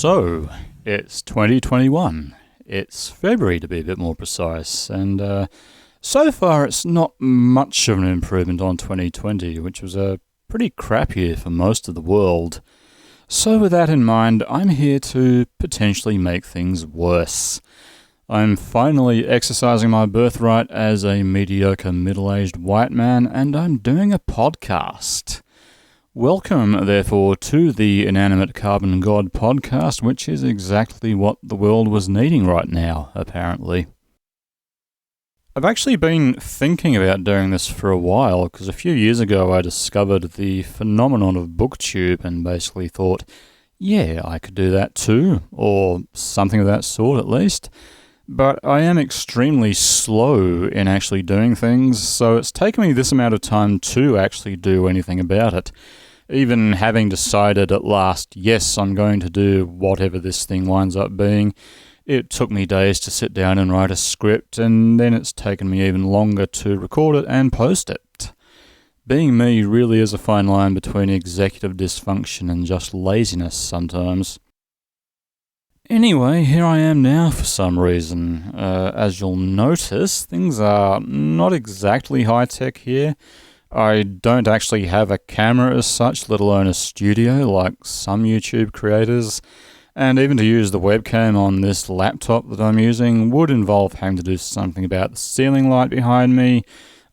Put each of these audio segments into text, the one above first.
So, it's 2021. It's February to be a bit more precise, and so far it's not much of an improvement on 2020, which was a pretty crap year for most of the world. So with that in mind, I'm here to potentially make things worse. I'm finally exercising my birthright as a mediocre middle-aged white man, and I'm doing a podcast. Welcome, therefore, to the Inanimate Carbon God podcast, which is exactly what the world was needing right now, apparently. I've actually been thinking about doing this for a while, because a few years ago I discovered the phenomenon of BookTube and basically thought, yeah, I could do that too, or something of that sort at least. But I am extremely slow in actually doing things, so it's taken me this amount of time to actually do anything about it. Even having decided at last, yes, I'm going to do whatever this thing winds up being, it took me days to sit down and write a script, and then it's taken me even longer to record it and post it. Being me really is a fine line between executive dysfunction and just laziness sometimes. Anyway, here I am now for some reason. As you'll notice, things are not exactly high-tech here. I don't actually have a camera as such, let alone a studio like some YouTube creators. And even to use the webcam on this laptop that I'm using would involve having to do something about the ceiling light behind me.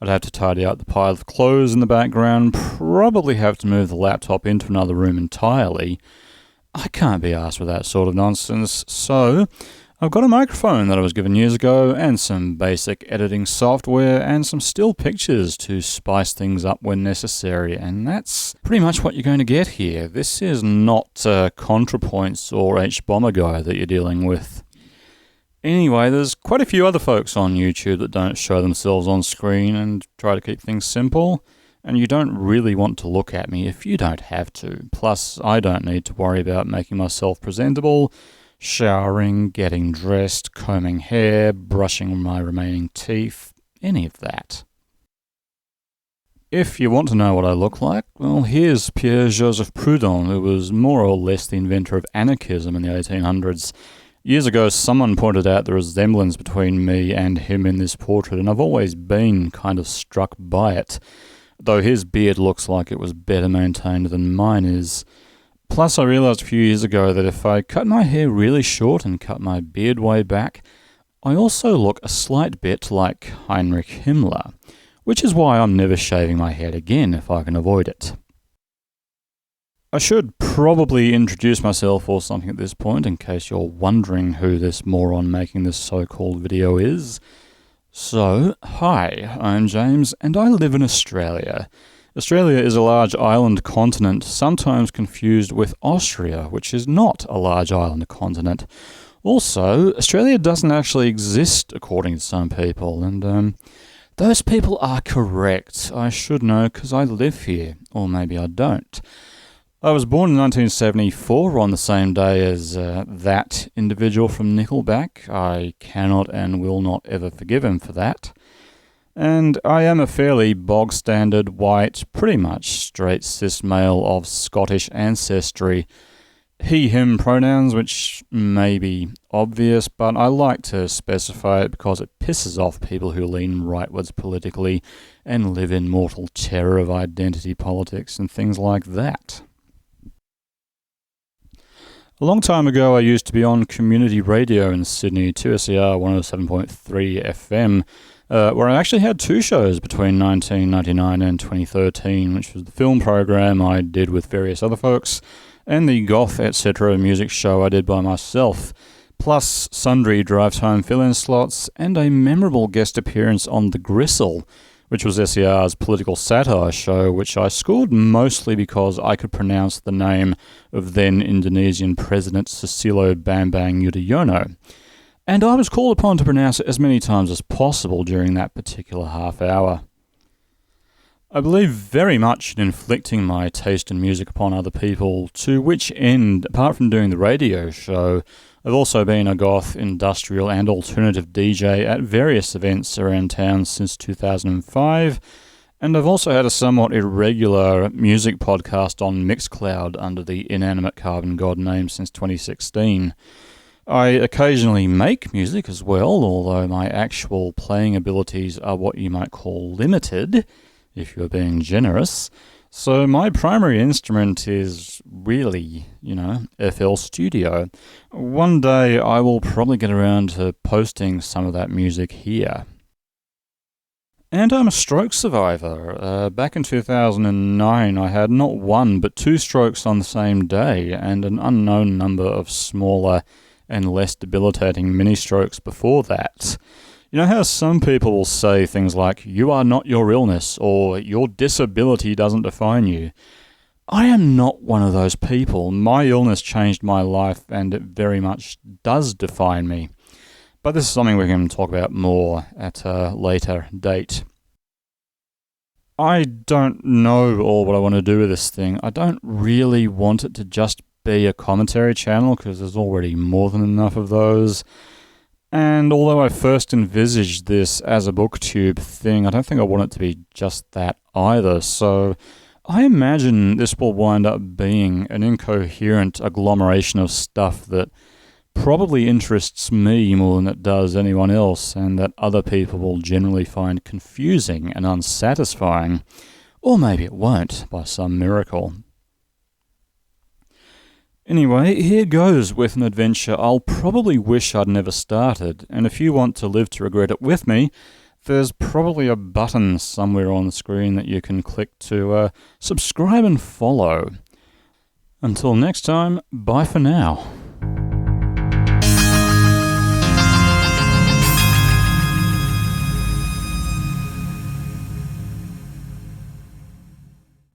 I'd have to tidy out the pile of clothes in the background, probably have to move the laptop into another room entirely. I can't be arsed with that sort of nonsense, so I've got a microphone that I was given years ago and some basic editing software and some still pictures to spice things up when necessary, and that's pretty much what you're going to get here. This is not ContraPoints or H-Bomber that you're dealing with. Anyway, there's quite a few other folks on YouTube that don't show themselves on screen and try to keep things simple. And you don't really want to look at me if you don't have to. Plus, I don't need to worry about making myself presentable, showering, getting dressed, combing hair, brushing my remaining teeth, any of that. If you want to know what I look like, well, here's Pierre-Joseph Proudhon, who was more or less the inventor of anarchism in the 1800s. Years ago, someone pointed out the resemblance between me and him in this portrait, and I've always been kind of struck by it. Though his beard looks like it was better maintained than mine is. Plus, I realised a few years ago that if I cut my hair really short and cut my beard way back, I also look a slight bit like Heinrich Himmler, which is why I'm never shaving my head again if I can avoid it. I should probably introduce myself or something at this point, in case you're wondering who this moron making this so-called video is. So, hi, I'm James, and I live in Australia. Australia is a large island continent, sometimes confused with Austria, which is not a large island continent. Also, Australia doesn't actually exist, according to some people, and those people are correct. I should know, because I live here, or maybe I don't. I was born in 1974 on the same day as that individual from Nickelback. I cannot and will not ever forgive him for that. And I am a fairly bog-standard, white, pretty much straight cis male of Scottish ancestry. He/him pronouns, which may be obvious, but I like to specify it because it pisses off people who lean rightwards politically and live in mortal terror of identity politics and things like that. A long time ago, I used to be on community radio in Sydney, 2SER 107.3 FM, where I actually had two shows between 1999 and 2013, which was the film program I did with various other folks, and the Goth Etc. music show I did by myself, plus sundry drive time fill-in slots, and a memorable guest appearance on The Gristle, which was SER's political satire show, which I scored mostly because I could pronounce the name of then Indonesian President Susilo Bambang Yudhoyono. And I was called upon to pronounce it as many times as possible during that particular half hour. I believe very much in inflicting my taste in music upon other people, to which end, apart from doing the radio show, I've also been a goth, industrial and alternative DJ at various events around town since 2005, And I've also had a somewhat irregular music podcast on Mixcloud under the Inanimate Carbon God name since 2016. I occasionally make music as well, although my actual playing abilities are what you might call limited, if you're being generous. So my primary instrument is really, FL Studio. One day I will probably get around to posting some of that music here. And I'm a stroke survivor. Back in 2009, I had not one but 2 strokes on the same day, and an unknown number of smaller and less debilitating mini-strokes before that. You know how some people will say things like, "You are not your illness," or "Your disability doesn't define you." I am not one of those people. My illness changed my life, and it very much does define me. But this is something we can talk about more at a later date. I don't know what I want to do with this thing. I don't really want it to just be a commentary channel, because there's already more than enough of those. And although I first envisaged this as a booktube thing, I don't think I want it to be just that either. So I imagine this will wind up being an incoherent agglomeration of stuff that probably interests me more than it does anyone else, and that other people will generally find confusing and unsatisfying. Or maybe it won't, by some miracle. Anyway, here goes with an adventure I'll probably wish I'd never started, and if you want to live to regret it with me, there's probably a button somewhere on the screen that you can click to subscribe and follow. Until next time, bye for now.